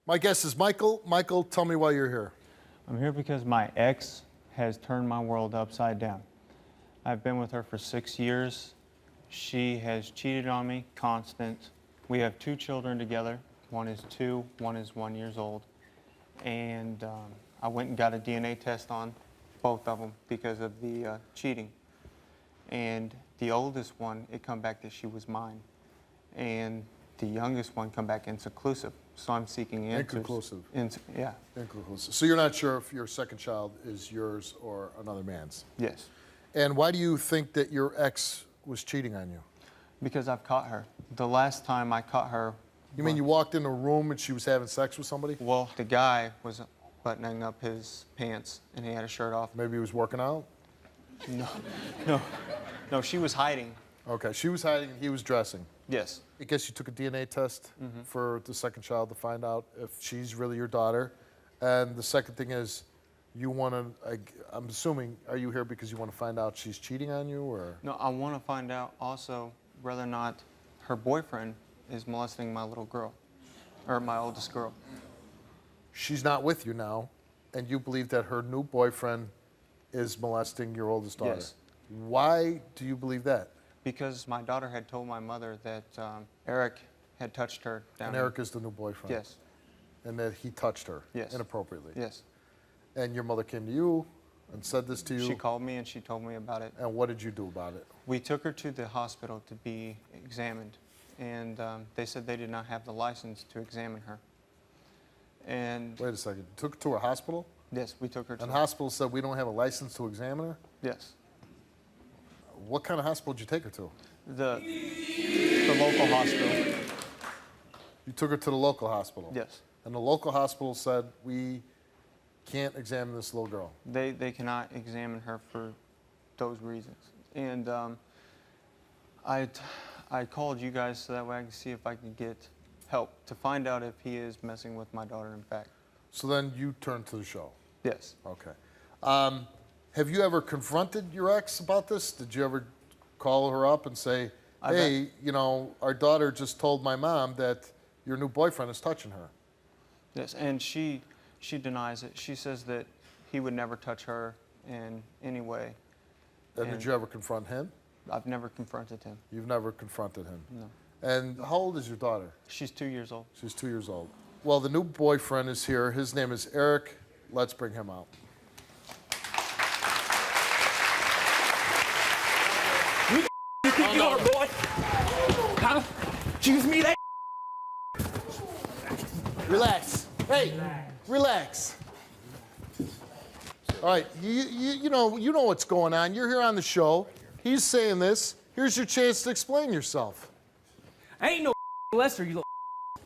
My guest is Michael. Michael, tell me why you're here. I'm here because my ex has turned my world upside down. I've been with her for 6 years. She has cheated on me, constant. We have 2 children together. One is 2, one is 1 year old. And I went and got a DNA test on both of them because of the cheating. And the oldest one, it come back that she was mine. And the youngest one come back inconclusive. So I'm seeking answers. Inconclusive. Yeah. Inconclusive. So you're not sure if your second child is yours or another man's? Yes. And why do you think that your ex was cheating on you? Because I've caught her. The last time I caught her... You mean you walked in a room and she was having sex with somebody? Well, the guy was buttoning up his pants and he had a shirt off. Maybe he was working out? No, she was hiding. Okay, she was hiding and he was dressing. Yes. I guess you took a DNA test for the second child to find out if she's really your daughter. And the second thing is, you want to, I'm assuming, are you here because you want to find out she's cheating on you, or? No, I want to find out also whether or not her boyfriend is molesting my little girl, or my oldest girl. She's not with you now, and you believe that her new boyfriend is molesting your oldest daughter. Yes. Why do you believe that? Because my daughter had told my mother that Eric had touched her down. And Eric is the new boyfriend? Yes. And that he touched her? Yes. Inappropriately? Yes. And your mother came to you and said this to you? She called me and she told me about it. And what did you do about it? We took her to the hospital to be examined, and they said they did not have the license to examine her. And wait a second, you took her to a hospital? Yes, we took her to. And the hospital said we don't have a license to examine her? Yes. What kind of hospital did you take her to? The local hospital. You took her to the local hospital? Yes. And the local hospital said we can't examine this little girl? They cannot examine her for those reasons. And I called you guys so that way I could see if I could get help to find out if he is messing with my daughter in fact. So then you turned to the show? Yes. Okay. Have you ever confronted your ex about this? Did you ever call her up and say, hey, you know, our daughter just told my mom that your new boyfriend is touching her? Yes, and she denies it. She says that he would never touch her in any way. And did you ever confront him? I've never confronted him. You've never confronted him? No. And how old is your daughter? She's 2 years old. She's 2 years old. Well, the new boyfriend is here. His name is Eric. Let's bring him out. You think you are, boy? Huh? Choose me that. Relax. Hey, relax. All right, you know what's going on. You're here on the show. He's saying this. Here's your chance to explain yourself. Ain't no molester, you little.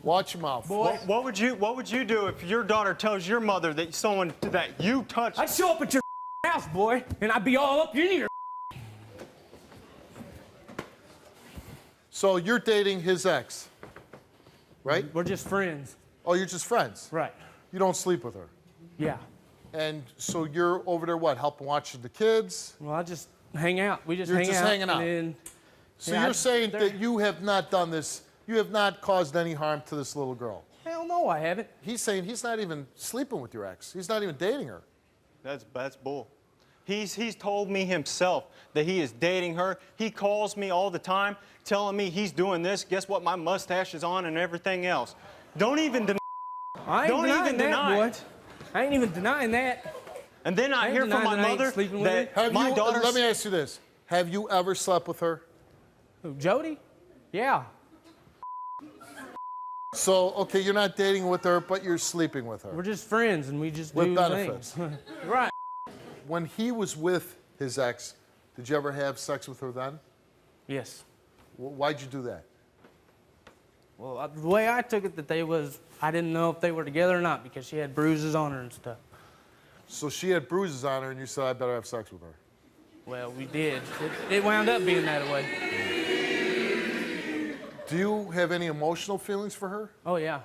Watch your mouth. Boy. What would you do if your daughter tells your mother that someone that you touched? I'd show up at your house, boy, and I'd be all up in your. So you're dating his ex, right? We're just friends. Oh, you're just friends? Right. You don't sleep with her? Yeah. And so you're over there, what, helping watch the kids? Well, I just hang out. We just You're hang just out. hanging out. And so yeah, you're saying that you have not done this, you have not caused any harm to this little girl? Hell no, I haven't. He's saying he's not even sleeping with your ex. He's not even dating her. That's bull. He's told me himself that he is dating her. He calls me all the time telling me he's doing this. Guess what? My mustache is on and everything else. Don't even deny. I ain't Don't even deny it. I ain't even denying that. And then I hear from my mother that my daughter. Let me ask you this. Have you ever slept with her? Who, Jody? Yeah. So, okay, you're not dating with her, but you're sleeping with her. We're just friends, and we just with do benefits. things. Right. When he was with his ex, did you ever have sex with her then? Yes. Why'd you do that? Well, the way I took it, I didn't know if they were together or not because she had bruises on her and stuff. So she had bruises on her, and you said, I better have sex with her. Well, we did. It wound up being that way. Do you have any emotional feelings for her? Oh, yeah.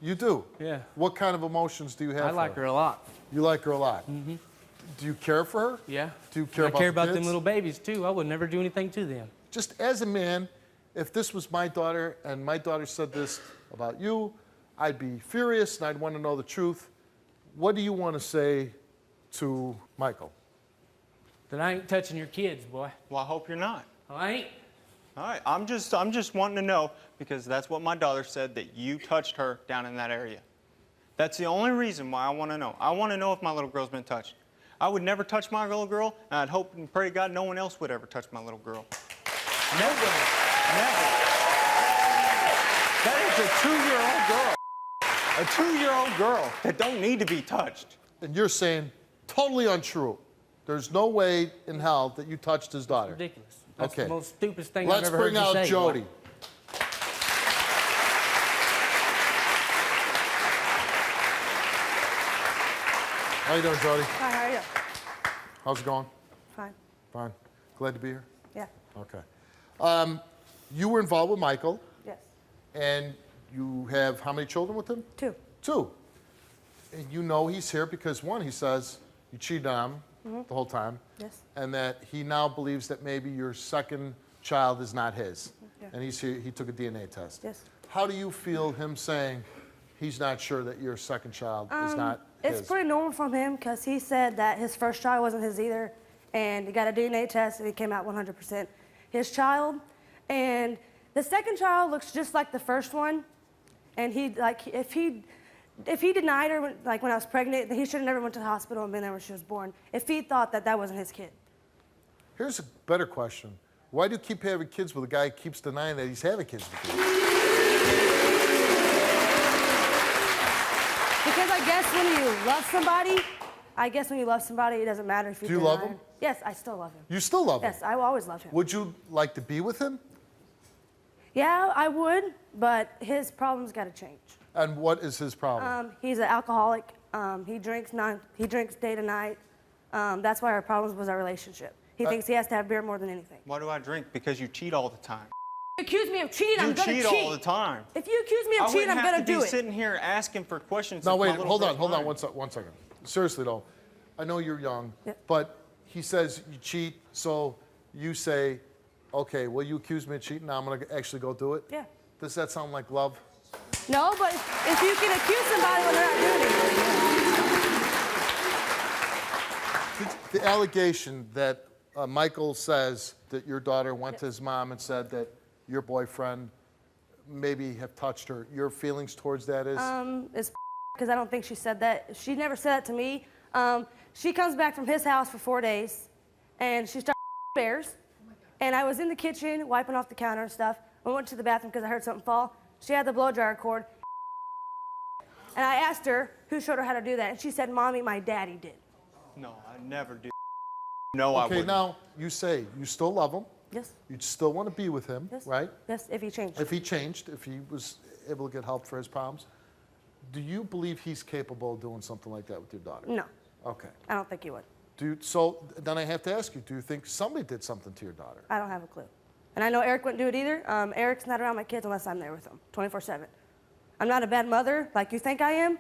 You do? Yeah. What kind of emotions do you have I for like her a lot. You like her a lot? Mm-hmm. Do you care for her? Yeah. Do you care about I care the about kids? them little babies, too. I would never do anything to them. Just as a man, if this was my daughter and my daughter said this about you, I'd be furious and I'd want to know the truth. What do you want to say to Michael? That I ain't touching your kids, boy. Well, I hope you're not. I ain't. All right, I'm just wanting to know, because that's what my daughter said, that you touched her down in that area. That's the only reason why I want to know. I want to know if my little girl's been touched. I would never touch my little girl, and I'd hope and pray to God no one else would ever touch my little girl. Never. Never. That is a 2-year-old girl. A 2-year-old girl that don't need to be touched. And you're saying totally untrue. There's no way in hell that you touched his daughter. Ridiculous. That's Okay. the most stupidest thing I've ever heard you say. Let's bring out Jody. How you doing, Jody? Hi, how are you? How's it going? Fine. Fine. Glad to be here? Yeah. Okay. You were involved with Michael, Yes. and you have how many children with him? 2. 2. And you know he's here because, one, he says you cheated on him the whole time. Yes. And that he now believes that maybe your second child is not his. Yeah. And he's here, he took a DNA test. Yes. How do you feel him saying he's not sure that your second child is not his? It's pretty normal from him because he said that his first child wasn't his either, and he got a DNA test and it came out 100% his child. And the second child looks just like the first one, and he like if he denied her like when I was pregnant, then he should have never went to the hospital and been there when she was born. If he thought that that wasn't his kid. Here's a better question. Why do you keep having kids with a guy who keeps denying that he's having kids with you? Because I guess when you love somebody, it doesn't matter if you Do you deny love him? Yes, I still love him. You still love him? Yes, I will always love him. Would you like to be with him? Yeah, I would, but his problem's got to change. And what is his problem? He's an alcoholic. He drinks day to night. That's why our problems was our relationship. He thinks he has to have beer more than anything. Why do I drink? Because you cheat all the time. If you accuse me of cheating, I'm gonna cheat. You cheat all the time. If you accuse me of cheating, I'm gonna do I wouldn't have to be it. sitting here asking for questions. No, if my wait, little hold girl's on, mine. one second. Seriously though, I know you're young, Yeah. but he says you cheat, so you say, okay, well, you accuse me of cheating, now I'm gonna actually go do it? Yeah. Does that sound like love? No, but if you can accuse somebody when they're not doing anything. The allegation that Michael says that your daughter went to his mom and said that your boyfriend maybe have touched her, your feelings towards that is? It's because I don't think she said that. She never said that to me. She comes back from his house for 4 days, and she started bears. And I was in the kitchen wiping off the counter and stuff. I went to the bathroom because I heard something fall. She had the blow dryer cord. And I asked her who showed her how to do that, and she said, "Mommy, my daddy did." No, I never do. No, I Okay, wouldn't. now you say you still love him, Yes. you'd still want to be with him, Yes. right? Yes, if he changed. If he changed, if he was able to get help for his problems, do you believe he's capable of doing something like that with your daughter? No, Okay. I don't think he would. So then I have to ask you, do you think somebody did something to your daughter? I don't have a clue. And I know Eric wouldn't do it either. Eric's not around my kids unless I'm there with them, 24/7. I'm not a bad mother like you think I am.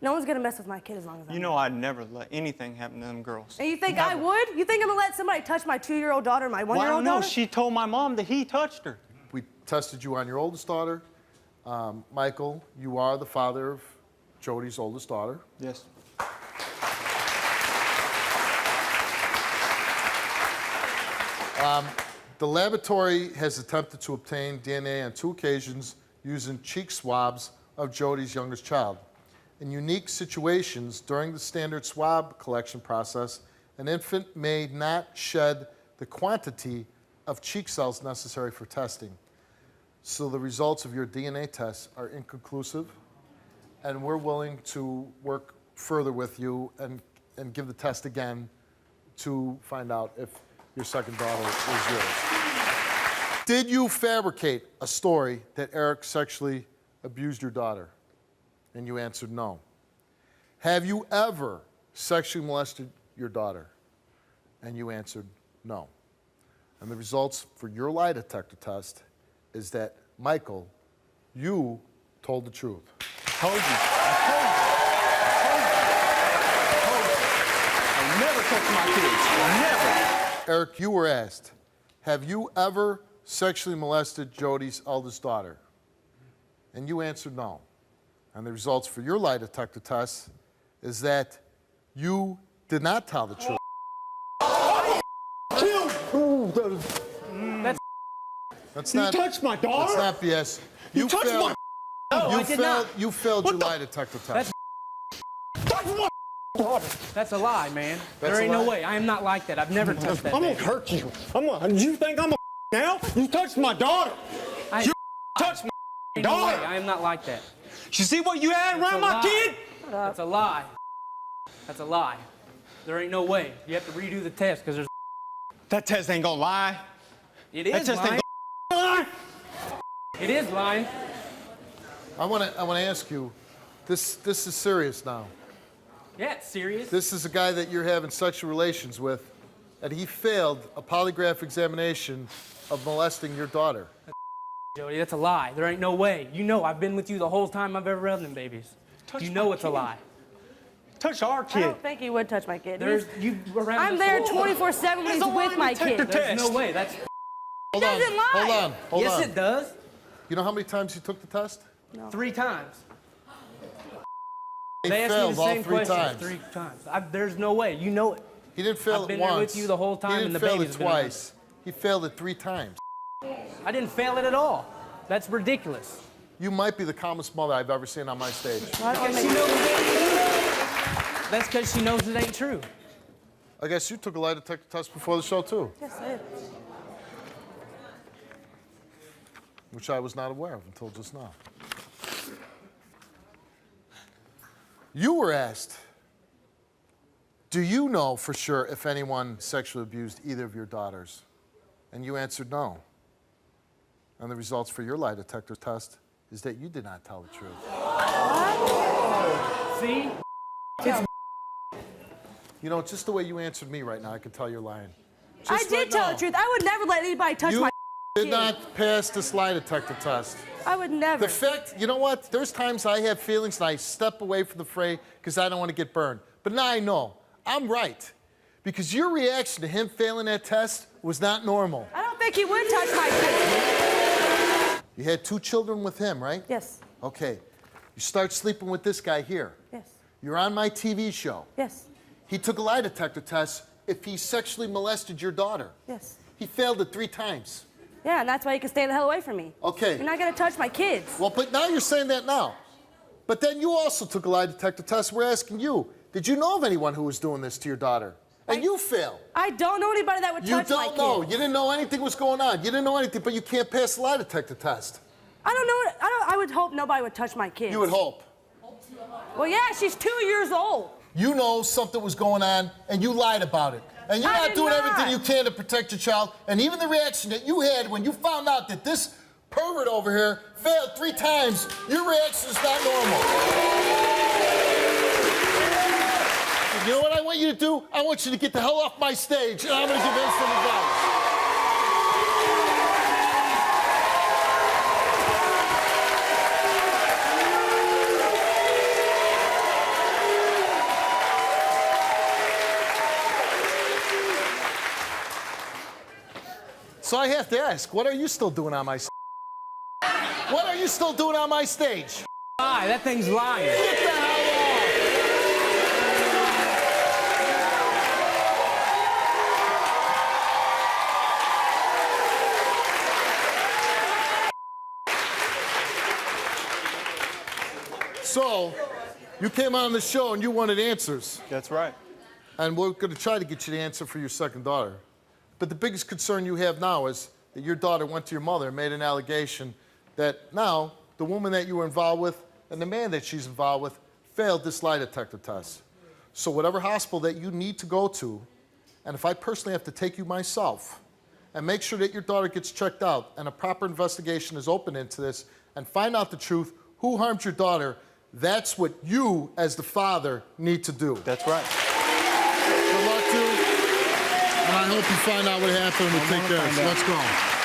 No one's gonna mess with my kid as long as I'm You know I'd never let anything happen to them girls. And you think I would? You think I'm gonna let somebody touch my 2-year-old daughter, my 1-year-old Well, no, daughter? she told my mom that he touched her. We tested you on your oldest daughter. Michael, you are the father of Jody's oldest daughter. Yes. The laboratory has attempted to obtain DNA on 2 occasions using cheek swabs of Jody's youngest child. In unique situations during the standard swab collection process, an infant may not shed the quantity of cheek cells necessary for testing. So the results of your DNA tests are inconclusive, and we're willing to work further with you and give the test again to find out if your second daughter is yours. Did you fabricate a story that Eric sexually abused your daughter? And you answered no. Have you ever sexually molested your daughter? And you answered no. And the results for your lie detector test is that, Michael, you told the truth. Told you. I never touch my kids. Never. Eric, you were asked, have you ever sexually molested Jody's eldest daughter? And you answered no. And the results for your lie detector test is that you did not tell the truth. That's not. You touched my daughter? That's not BS. You touched my. No, I did not. You failed your lie detector test. Touch my daughter. That's a lie, man. That's There ain't a no lie? way. I am not like that. I've never touched that I'm gonna baby. hurt you. You think I'm a now? You touched my daughter. I Touched my ain't no way. daughter. I am not like that. You see what you had That's around a my lie. kid? That's a lie. That's a lie. There ain't no way. You have to redo the test because there's. That test ain't gonna lie. It That is test lying. ain't gonna lie. It is lying. I want to ask you, this is serious now. Yeah, it's serious. This is a guy that you're having sexual relations with, and he failed a polygraph examination of molesting your daughter. Jody, that's a lie. There ain't no way. You know I've been with you the whole time I've ever held them babies. You know it's a lie. Touch our I kid. don't think he would touch my kid. There's you around. I'm this there whole- 24/7 when he's There's a with lie my detector kid. test. There's no way. That's. Hold on, doesn't lie. hold on, hold Yes, on. it does. You know how many times you took the test? 3 times. He They asked me failed the all same 3 questions times. 3 times. There's no way. You know it. He didn't fail I've been it once. there with you the whole time, He and didn't the fail baby's it been around. twice. He failed it 3 times. I didn't fail it at all. That's ridiculous. You might be the calmest mother I've ever seen on my stage. Because she knows it ain't true. That's because she knows it ain't true. I guess you took a lie detector test before the show too, Yes, I did. which I was not aware of until just now. You were asked, do you know for sure if anyone sexually abused either of your daughters? And you answered no. And the results for your lie detector test is that you did not tell the truth. See? You know, just the way you answered me right now, I could tell you're lying. I Just did right tell now. the truth. I would never let anybody touch You my did kid. not pass this lie detector test. I would never. The fact, you know what? There's times I have feelings and I step away from the fray because I don't want to get burned. But now I know I'm right. Because your reaction to him failing that test was not normal. I don't think he would touch my kid. You had 2 children with him, right? Yes. Okay. You start sleeping with this guy here. Yes. You're on my TV show. Yes. He took a lie detector test if he sexually molested your daughter. Yes. He failed it 3 times. Yeah, and that's why you can stay the hell away from me. Okay. You're not gonna touch my kids. Well, but now you're saying that now. But then you also took a lie detector test. We're asking you, did you know of anyone who was doing this to your daughter? And you failed. I don't know anybody that would You touch my don't kid. know. You didn't know anything was going on. You didn't know anything, but you can't pass the lie detector test. I don't know. I would hope nobody would touch my kids. You would hope. Well, yeah, she's 2 years old. You know something was going on, and you lied about it. And you're I not did doing not. everything you can to protect your child. And even the reaction that you had when you found out that this pervert over here failed 3 times, your reaction is not normal. You know what I want you to do? I want you to get the hell off my stage, and I'm going to give him some advice. So I have to ask, what are you still doing on my stage? What are you still doing on my stage? Lie. That thing's lying. Get the hell off. So, you came on the show and you wanted answers. That's right. And we're going to try to get you the answer for your second daughter. But the biggest concern you have now is that your daughter went to your mother and made an allegation that now the woman that you were involved with and the man that she's involved with failed this lie detector test. So whatever hospital that you need to go to, and if I personally have to take you myself and make sure that your daughter gets checked out and a proper investigation is opened into this and find out the truth, who harmed your daughter, that's what you as the father need to do. That's right. Good luck to you. And I hope you find out what happened and we take care of it. Let's go.